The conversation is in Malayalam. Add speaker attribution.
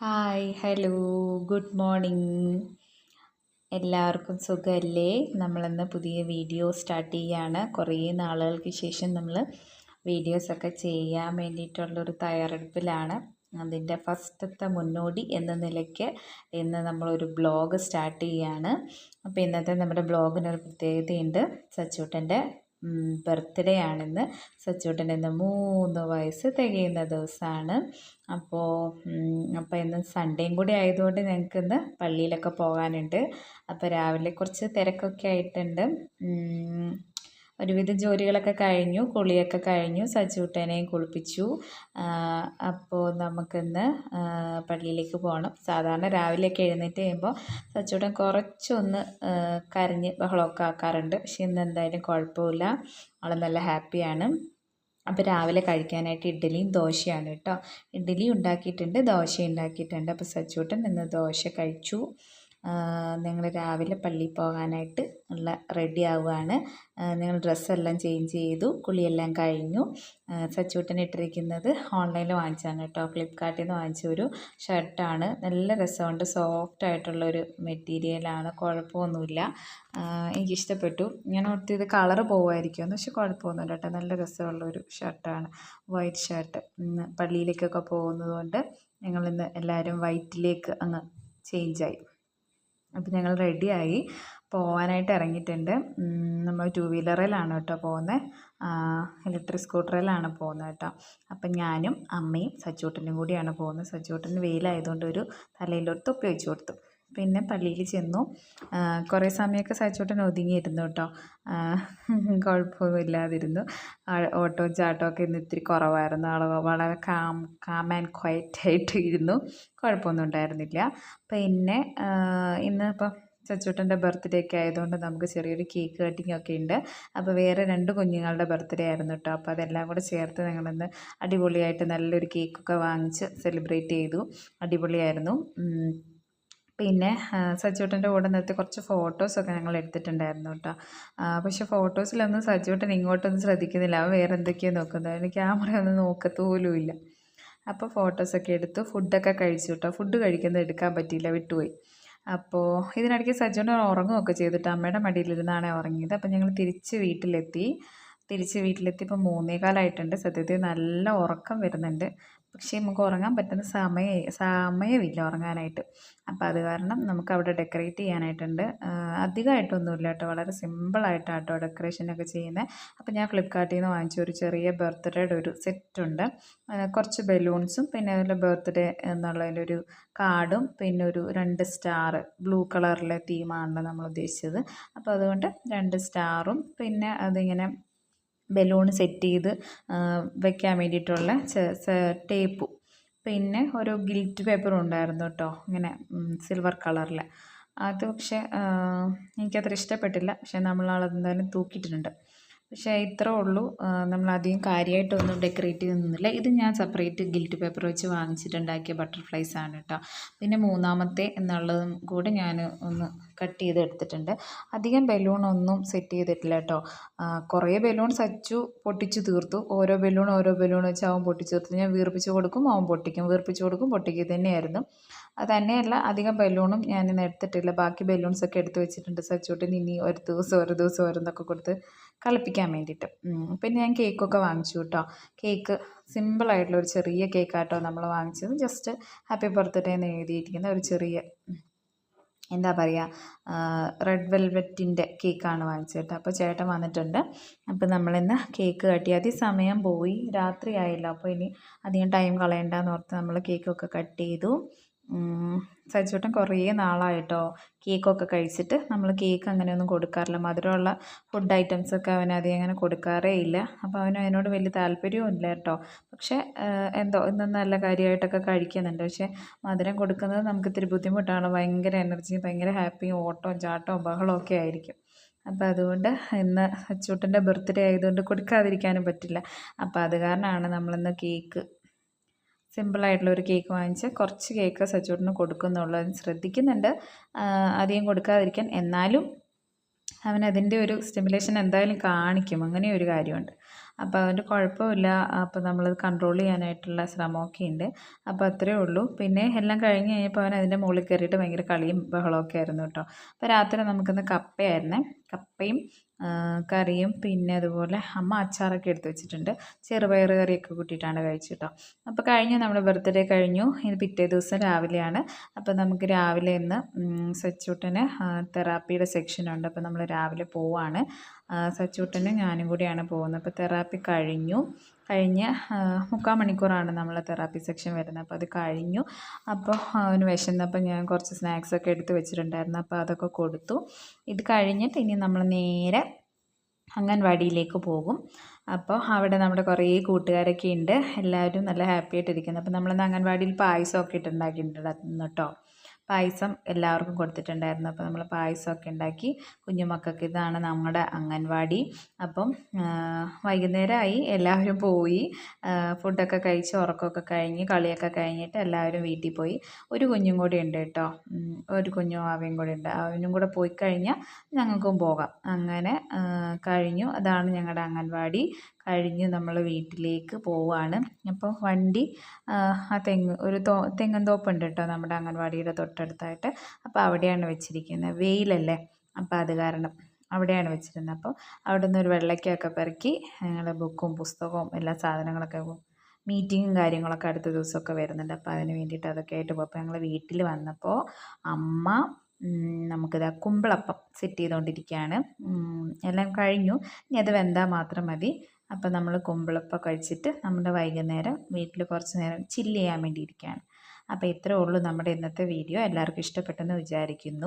Speaker 1: Hi hello good morning. എല്ലാവർക്കും സുഖമല്ലേ? നമ്മളിന്ന് പുതിയ വീഡിയോ സ്റ്റാർട്ട് ചെയ്യുകയാണ്. കുറേ നാളുകൾക്ക് ശേഷം നമ്മൾ വീഡിയോസൊക്കെ ചെയ്യാൻ വേണ്ടിയിട്ടുള്ളൊരു തയ്യാറെടുപ്പിലാണ്. അതിൻ്റെ ഫസ്റ്റത്തെ മുന്നോടി എന്ന നിലയ്ക്ക് ഇന്ന് നമ്മളൊരു ബ്ലോഗ് സ്റ്റാർട്ട് ചെയ്യുകയാണ്. അപ്പോൾ ഇന്നത്തെ നമ്മുടെ ബ്ലോഗിനൊരു പ്രത്യേകതയുണ്ട്. സച്ചൂട്ടൻ്റെ ബർത്ത്ഡേ ആണിന്ന്. സച്ചൂട്ടന് ഇന്ന് 3 വയസ്സ് തികയുന്ന ദിവസമാണ്. അപ്പോൾ ഇന്ന് സൺഡേയും കൂടി ആയതുകൊണ്ട് ഞങ്ങൾക്കിന്ന് പള്ളിയിലൊക്കെ പോകാനുണ്ട്. അപ്പോൾ രാവിലെ കുറച്ച് തിരക്കൊക്കെ ആയിട്ടുണ്ട്. ഒരുവിധം ജോലികളൊക്കെ കഴിഞ്ഞു, കുളിയൊക്കെ കഴിഞ്ഞു, സച്ചൂട്ടനെയും കുളിപ്പിച്ചു. അപ്പോൾ നമുക്കിന്ന് പള്ളിയിലേക്ക് പോകണം. സാധാരണ രാവിലെയൊക്കെ എഴുന്നേറ്റ് കഴിയുമ്പോൾ സച്ചൂട്ടൻ കുറച്ചൊന്ന് കരഞ്ഞ് ബഹളമൊക്കെ ആക്കാറുണ്ട്. പക്ഷെ ഇന്ന് എന്തായാലും കുഴപ്പമില്ല, ആൾ നല്ല ഹാപ്പിയാണ്. അപ്പോൾ രാവിലെ കഴിക്കാനായിട്ട് ഇഡ്ഡലിയും ദോശയാണ് കേട്ടോ. ഇഡ്ഡലി ഉണ്ടാക്കിയിട്ടുണ്ട്, ദോശ ഉണ്ടാക്കിയിട്ടുണ്ട്. അപ്പോൾ സച്ചൂട്ടൻ ഇന്ന് ദോശ കഴിച്ചു. ഞങ്ങൾ രാവിലെ പള്ളിയിൽ പോകാനായിട്ട് റെഡി ആവുകയാണ്. ഞങ്ങൾ ഡ്രസ്സെല്ലാം ചേഞ്ച് ചെയ്തു, കുളിയെല്ലാം കഴിഞ്ഞു. സച്ചൂട്ടൻ ഇട്ടിരിക്കുന്നത് ഓൺലൈനിൽ വാങ്ങിച്ചാണ് കേട്ടോ. ഫ്ലിപ്കാർട്ടിൽ നിന്ന് വാങ്ങിച്ച ഒരു ഷർട്ടാണ്. നല്ല രസമുണ്ട്, സോഫ്റ്റ് ആയിട്ടുള്ളൊരു മെറ്റീരിയലാണ്, കുഴപ്പമൊന്നുമില്ല. എനിക്കിഷ്ടപ്പെട്ടു. ഞാൻ ഓർത്ത് ഇത് കളറ് പോകുമായിരിക്കുമെന്ന്, പക്ഷെ കുഴപ്പമൊന്നുമില്ല കേട്ടോ. നല്ല രസമുള്ളൊരു ഷർട്ടാണ്, വൈറ്റ് ഷർട്ട്. ഇന്ന് പള്ളിയിലേക്കൊക്കെ പോകുന്നതുകൊണ്ട് ഞങ്ങളിന്ന് എല്ലാവരും വൈറ്റിലേക്ക് അങ്ങ് ചേഞ്ചായി. അപ്പോൾ ഞങ്ങൾ റെഡിയായി പോകാനായിട്ട് ഇറങ്ങിയിട്ടുണ്ട്. നമ്മൾ 2 വീലറിലാണ് കേട്ടോ പോകുന്നത്, ഇലക്ട്രിക് സ്കൂട്ടറിലാണ് പോകുന്നത് കേട്ടോ. അപ്പം ഞാനും അമ്മയും സച്ചൂട്ടനും കൂടിയാണ് പോകുന്നത്. സച്ചൂട്ടന് വെയിലായതുകൊണ്ട് ഒരു തലയിലൊരു തൊപ്പി വെച്ച് കൊടുത്തു. പിന്നെ പള്ളിയിൽ ചെന്നു. കുറേ സമയമൊക്കെ സച്ചൂട്ടൻ ഒതുങ്ങിയിരുന്നു കേട്ടോ, കുഴപ്പമൊന്നുമില്ലാതിരുന്നു. ഓട്ടവും ചാട്ടമൊക്കെ ഇന്ന് ഇത്തിരി കുറവായിരുന്നു. ആൾ വളരെ കാം ആൻഡ് ക്വയറ്റായിട്ട് ഇരുന്നു, കുഴപ്പമൊന്നും ഉണ്ടായിരുന്നില്ല. പിന്നെ ഇന്ന് ഇപ്പം സച്ചൂട്ടൻ്റെ ബർത്ത്ഡേ ഒക്കെ ആയതുകൊണ്ട് നമുക്ക് ചെറിയൊരു കേക്ക് കട്ടിങ് ഒക്കെ ഉണ്ട്. അപ്പോൾ വേറെ 2 കുഞ്ഞുങ്ങളുടെ ബർത്ത്ഡേ ആയിരുന്നു കേട്ടോ. അപ്പോൾ അതെല്ലാം കൂടെ ചേർത്ത് ഞങ്ങളിന്ന് അടിപൊളിയായിട്ട് നല്ലൊരു കേക്കൊക്കെ വാങ്ങിച്ച് സെലിബ്രേറ്റ് ചെയ്തു. അടിപൊളിയായിരുന്നു. പിന്നെ സച്ചൂട്ടൻ്റെ കൂടെ നിർത്തി കുറച്ച് ഫോട്ടോസൊക്കെ ഞങ്ങൾ എടുത്തിട്ടുണ്ടായിരുന്നു കേട്ടോ. പക്ഷെ ഫോട്ടോസിലൊന്നും സച്ചൂട്ടൻ ഇങ്ങോട്ടൊന്നും ശ്രദ്ധിക്കുന്നില്ല, അവൻ വേറെ എന്തൊക്കെയോ നോക്കുന്നത്. അതിന് ക്യാമറ ഒന്നും നോക്കത്തോലുമില്ല. അപ്പോൾ ഫോട്ടോസൊക്കെ എടുത്തു, ഫുഡൊക്കെ കഴിച്ചു കേട്ടോ. ഫുഡ് കഴിക്കുന്നത് എടുക്കാൻ പറ്റിയില്ല, വിട്ടുപോയി. അപ്പോൾ ഇതിനിടയ്ക്ക് സച്ചൂട്ടൻ ഉറങ്ങുകയൊക്കെ ചെയ്തിട്ട് അമ്മയുടെ മടിയിലിരുന്നാണ് ഉറങ്ങിയത്. അപ്പോൾ ഞങ്ങൾ തിരിച്ച് വീട്ടിലെത്തിയപ്പോൾ 3:15 സത്യത്തിൽ നല്ല ഉറക്കം വരുന്നുണ്ട്. പക്ഷേ നമുക്ക് ഉറങ്ങാൻ പറ്റുന്ന സമയമില്ല ഉറങ്ങാനായിട്ട്. അപ്പോൾ അത് കാരണം നമുക്ക് അവിടെ ഡെക്കറേറ്റ് ചെയ്യാനായിട്ടുണ്ട്. അധികമായിട്ടൊന്നുമില്ല കേട്ടോ, വളരെ സിമ്പിളായിട്ടാണ് കേട്ടോ ഡെക്കറേഷനൊക്കെ ചെയ്യുന്നത്. അപ്പോൾ ഞാൻ ഫ്ലിപ്കാർട്ടിൽ നിന്ന് വാങ്ങിച്ച ഒരു ചെറിയ ബർത്ത്ഡേയുടെ ഒരു സെറ്റുണ്ട്. കുറച്ച് ബലൂൺസും പിന്നെ അതിൽ ബർത്ത്ഡേ എന്നുള്ളതിൻ്റെ ഒരു കാർഡും പിന്നെ ഒരു 2 സ്റ്റാർ, ബ്ലൂ കളറിലെ തീമാണല്ലോ നമ്മൾ ഉദ്ദേശിച്ചത്. അപ്പോൾ അതുകൊണ്ട് 2 സ്റ്റാറും പിന്നെ അതിങ്ങനെ ബലൂൺ സെറ്റ് ചെയ്ത് വയ്ക്കാൻ വേണ്ടിയിട്ടുള്ള ടേപ്പും പിന്നെ ഒരു ഗിൽറ്റ് പേപ്പറും ഉണ്ടായിരുന്നു കേട്ടോ, ഇങ്ങനെ സിൽവർ കളറിൽ. അത് പക്ഷേ എനിക്കത്ര ഇഷ്ടപ്പെട്ടില്ല. പക്ഷേ നമ്മളതെന്തായാലും തൂക്കിയിട്ടിട്ടുണ്ട്. പക്ഷേ ഇത്രേ ഉള്ളൂ, നമ്മളധികം കാര്യമായിട്ടൊന്നും ഡെക്കറേറ്റ് ചെയ്യുന്നില്ല. ഇത് ഞാൻ സെപ്പറേറ്റ് ഗിൽറ്റ് പേപ്പർ വെച്ച് വാങ്ങിച്ചിട്ടുണ്ടാക്കിയ ബട്ടർഫ്ലൈസ് ആണ് കേട്ടോ. പിന്നെ 3ാമത്തെ എന്നുള്ളതും കൂടെ ഞാൻ ഒന്ന് കട്ട് ചെയ്ത് എടുത്തിട്ടുണ്ട്. അധികം ബലൂണൊന്നും സെറ്റ് ചെയ്തിട്ടില്ല കേട്ടോ. കുറേ ബലൂൺ സച്ചു പൊട്ടിച്ച് തീർത്തു. ഓരോ ബലൂൺ വെച്ച് അവൻ പൊട്ടിച്ച് തീർത്തു. ഞാൻ വീർപ്പിച്ച് കൊടുക്കും, അവൻ പൊട്ടിക്കും, വീർപ്പിച്ച് കൊടുക്കും, പൊട്ടിക്കുക തന്നെയായിരുന്നു. അത് തന്നെയല്ല, അധികം ബലൂണും ഞാനിന്ന് എടുത്തിട്ടില്ല. ബാക്കി ബലൂൺസൊക്കെ എടുത്ത് വെച്ചിട്ടുണ്ട് സച്ചൂട്ടിന് ഇനി ഒരു ദിവസം ഓരോന്നൊക്കെ കൊടുത്ത് കളിപ്പിക്കാൻ വേണ്ടിയിട്ട്. പിന്നെ ഞാൻ കേക്കൊക്കെ വാങ്ങിച്ചു കേട്ടോ. കേക്ക് സിമ്പിളായിട്ടുള്ള ഒരു ചെറിയ കേക്കാട്ടോ നമ്മൾ വാങ്ങിച്ചത്. ജസ്റ്റ് ഹാപ്പി ബർത്ത്ഡേ എന്ന് എഴുതിയിരിക്കുന്ന ഒരു ചെറിയ, എന്താ പറയുക, റെഡ് വെൽവെറ്റിൻ്റെ കേക്കാണ് വാങ്ങിച്ചത് കേട്ടോ. അപ്പോൾ ചേട്ടൻ വന്നിട്ടുണ്ട്. അപ്പോൾ നമ്മളിന്ന് കേക്ക് കട്ട് ചെയ്ത് സമയം പോയി, രാത്രി ആയില്ല. അപ്പോൾ ഇനി അധികം ടൈം കളയണ്ടെന്ന് ഓർത്ത് നമ്മൾ കേക്കൊക്കെ കട്ട് ചെയ്തു. സച്ചൂട്ടൻ കുറേ നാളായിട്ടോ കേക്കൊക്കെ കഴിച്ചിട്ട്. നമ്മൾ കേക്ക് അങ്ങനെയൊന്നും കൊടുക്കാറില്ല, മധുരമുള്ള ഫുഡ് ഐറ്റംസൊക്കെ അവനധികം അങ്ങനെ കൊടുക്കാറേ ഇല്ല. അപ്പോൾ അതിനോട് വലിയ താല്പര്യവും ഇല്ല കേട്ടോ. പക്ഷേ എന്തോ ഇന്ന് നല്ല കാര്യമായിട്ടൊക്കെ കഴിക്കുന്നുണ്ട്. പക്ഷേ മധുരം കൊടുക്കുന്നത് നമുക്ക് ഇത്തിരി ബുദ്ധിമുട്ടാണ്. ഭയങ്കര എനർജിയും ഭയങ്കര ഹാപ്പിയും ഓട്ടവും ചാട്ടവും ബഹളവും ഒക്കെ ആയിരിക്കും. അപ്പോൾ അതുകൊണ്ട് ഇന്ന് സച്ചൂട്ടൻ്റെ ബർത്ത്ഡേ ആയതുകൊണ്ട് കൊടുക്കാതിരിക്കാനും പറ്റില്ല. അപ്പോൾ അത് കാരണമാണ് നമ്മളിന്ന് കേക്ക്, സിമ്പിളായിട്ടുള്ളൊരു കേക്ക് വാങ്ങിച്ച് കുറച്ച് കേക്ക് സച്ചൂട്ടിന് കൊടുക്കുന്നുള്ളൂ. ശ്രദ്ധിക്കുന്നുണ്ട് അധികം കൊടുക്കാതിരിക്കാൻ. എന്നാലും അവനതിൻ്റെ ഒരു സ്റ്റിമുലേഷൻ എന്തായാലും കാണിക്കും, അങ്ങനെ ഒരു കാര്യമുണ്ട്. അപ്പോൾ അതുകൊണ്ട് കുഴപ്പമില്ല. അപ്പോൾ നമ്മളത് കൺട്രോൾ ചെയ്യാനായിട്ടുള്ള ശ്രമമൊക്കെ ഉണ്ട്. അപ്പോൾ അത്രയേ ഉള്ളൂ. പിന്നെ എല്ലാം കഴിഞ്ഞ് കഴിഞ്ഞപ്പോൾ അവൻ അതിൻ്റെ മുകളിൽ കയറിയിട്ട് ഭയങ്കര കളിയും ബഹളമൊക്കെ ആയിരുന്നു കേട്ടോ. അപ്പോൾ രാത്രി നമുക്കിന്ന് കപ്പയായിരുന്നേ. കപ്പയും കറിയും പിന്നെ അതുപോലെ അമ്മ അച്ചാറൊക്കെ എടുത്ത് വെച്ചിട്ടുണ്ട്. ചെറുപയർ കറിയൊക്കെ കൂട്ടിയിട്ടാണ് കഴിച്ചു കേട്ടോ. അപ്പോൾ കഴിഞ്ഞു, നമ്മുടെ ബർത്ത്ഡേ കഴിഞ്ഞു. ഇത് പിറ്റേ ദിവസം രാവിലെയാണ്. അപ്പോൾ നമുക്ക് രാവിലെ ഇന്ന് സച്ചൂട്ടന് തെറാപ്പിയുടെ സെക്ഷനുണ്ട്. അപ്പോൾ നമ്മൾ രാവിലെ പോവാണ്. സച്ചൂട്ടനും ഞാനും കൂടിയാണ് പോകുന്നത്. അപ്പോൾ തെറാപ്പി കഴിഞ്ഞ് 3/4 മണിക്കൂറാണ് നമ്മളെ തെറാപ്പി സെക്ഷൻ വരുന്നത്. അപ്പോൾ അത് കഴിഞ്ഞു. അപ്പോൾ അവന് വിശന്നപ്പോൾ ഞാൻ കുറച്ച് സ്നാക്സൊക്കെ എടുത്ത് വെച്ചിട്ടുണ്ടായിരുന്നു. അപ്പോൾ അതൊക്കെ കൊടുത്തു. ഇത് കഴിഞ്ഞിട്ട് ഇനി നമ്മൾ നേരെ അംഗൻവാടിയിലേക്ക് പോകും. അപ്പോൾ അവിടെ നമ്മുടെ കുറേ കൂട്ടുകാരൊക്കെ ഉണ്ട്. എല്ലാവരും നല്ല ഹാപ്പി ആയിട്ടിരിക്കുന്നു. അപ്പോൾ നമ്മളിന്ന് അംഗൻവാടിയിൽ പായസമൊക്കെ ഉണ്ടാക്കിയിട്ടുണ്ടായിരുന്നു കേട്ടോ. പായസം എല്ലാവർക്കും കൊടുത്തിട്ടുണ്ടായിരുന്നു. അപ്പോൾ നമ്മൾ പായസമൊക്കെ ഉണ്ടാക്കി കുഞ്ഞുമക്കൾക്ക്. ഇതാണ് നമ്മുടെ അംഗൻവാടി. അപ്പം വൈകുന്നേരമായി, എല്ലാവരും പോയി. ഫുഡൊക്കെ കഴിച്ച് ഉറക്കമൊക്കെ കഴിഞ്ഞ് കളിയൊക്കെ കഴിഞ്ഞിട്ട് എല്ലാവരും വീട്ടിൽ പോയി. ഒരു കുഞ്ഞും കൂടി ഉണ്ട് കേട്ടോ. ഒരു കുഞ്ഞും അവയും കൂടി ഉണ്ട്. അവനും കൂടെ പോയി കഴിഞ്ഞാൽ ഞങ്ങൾക്കും പോകാം. അങ്ങനെ കഴിഞ്ഞു. അതാണ് ഞങ്ങളുടെ അംഗൻവാടി. കഴിഞ്ഞ് നമ്മൾ വീട്ടിലേക്ക് പോവുകയാണ്. അപ്പോൾ വണ്ടി ആ ഒരു തെങ്ങിൻ തോപ്പുണ്ട് കേട്ടോ നമ്മുടെ അംഗൻവാടിയുടെ തൊട്ടടുത്തായിട്ട്. അപ്പോൾ അവിടെയാണ് വെച്ചിരിക്കുന്നത്. വെയിലല്ലേ, അപ്പോൾ അത് കാരണം അവിടെയാണ് വെച്ചിരുന്നത്. അപ്പോൾ അവിടെ നിന്ന് ഒരു വെള്ളയ്ക്കൊക്കെ പെറുക്കി ഞങ്ങൾ ബുക്കും പുസ്തകവും എല്ലാ സാധനങ്ങളൊക്കെ, മീറ്റിങ്ങും കാര്യങ്ങളൊക്കെ അടുത്ത ദിവസമൊക്കെ വരുന്നുണ്ട്. അപ്പോൾ അതിന് വേണ്ടിയിട്ട് അതൊക്കെ ആയിട്ട് പോകും. അപ്പോൾ ഞങ്ങൾ വീട്ടിൽ വന്നപ്പോൾ അമ്മ നമുക്കിതാ കുമ്പിളപ്പം സെറ്റ് ചെയ്തുകൊണ്ടിരിക്കുകയാണ്. എല്ലാം കഴിഞ്ഞു. ഇനി അത് വെന്താൽ മാത്രം മതി. അപ്പോൾ നമ്മൾ കുമ്പിളപ്പം കഴിച്ചിട്ട് നമ്മുടെ വൈകുന്നേരം വീട്ടിൽ കുറച്ച് നേരം ചില്ല് ചെയ്യാൻ വേണ്ടി ഇരിക്കുകയാണ്. അപ്പോൾ ഇത്രയേ ഉള്ളൂ നമ്മുടെ ഇന്നത്തെ വീഡിയോ. എല്ലാവർക്കും ഇഷ്ടപ്പെട്ടെന്ന് വിചാരിക്കുന്നു.